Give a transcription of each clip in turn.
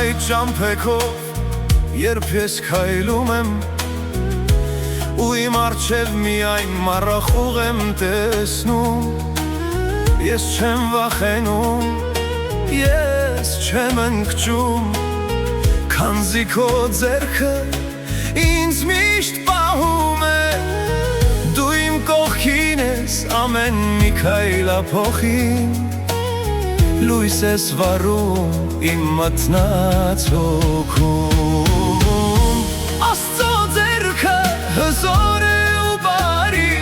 այդ ճամփեքով երբ ես քայլում եմ ու իմ առջև միայն մառախուղ եմ տեսնում, ես չեմ վախենում, ես չեմ ընկճում, քանզի քո ձեռքը ինձ միշտ պահում է, դու իմ կողքին ես ամեն մի քայլափոխին, լույս ես վառում իմ մթնած հոգում։ Աստծո ձեռքը հզոր է ու բարի,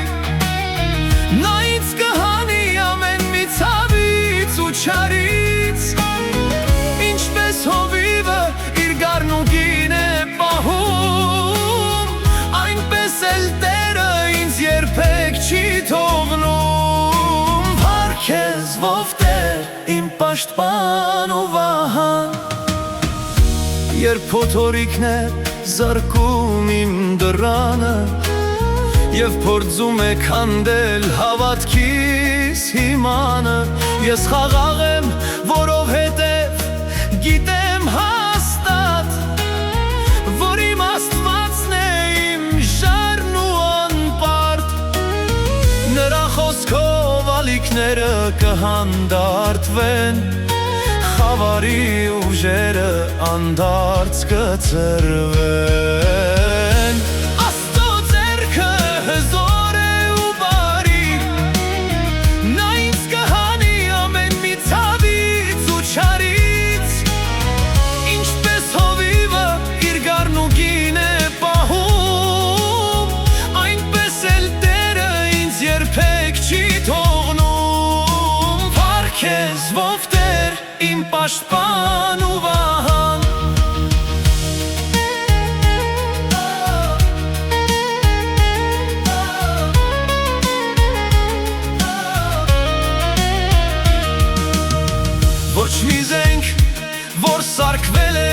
նա ինձ կհանի ամեն մի ցավից ու չարից, ինչպես հովիվը իր գառնուկին է պահում, այնպես էլ Տերը ինձ երբեք չի թողնում։ Փառք քեզ ով իմ պաշտպան ու վահան, երբ փոթորիկն է զարկում իմ դռանը և փորձում է քանդել հավատքիս հիմանը, ես խաղաղ եմ, որովհետև գիտեմ հաստատ, որ իմ Աստվածն է իմ ժառն ու անպարտ, նրա խոսքով ալիքները կհանդարտվեն, խավարի ուժերը անդարձ կծրվեն։ Աստծո ձեռքը հզոր է ու բարի, նա ինձ կհանի ամեն մի ցավից ու չարից, ինչպես հովիվը իր գառնուկին է պահում, այնպես էլ Տերը ինձ երբեք չի թողնում։ Փառք քեզ ով Տեր իմ պաշտպան ու վահան, ոչ մի զենք, որ սարքվել է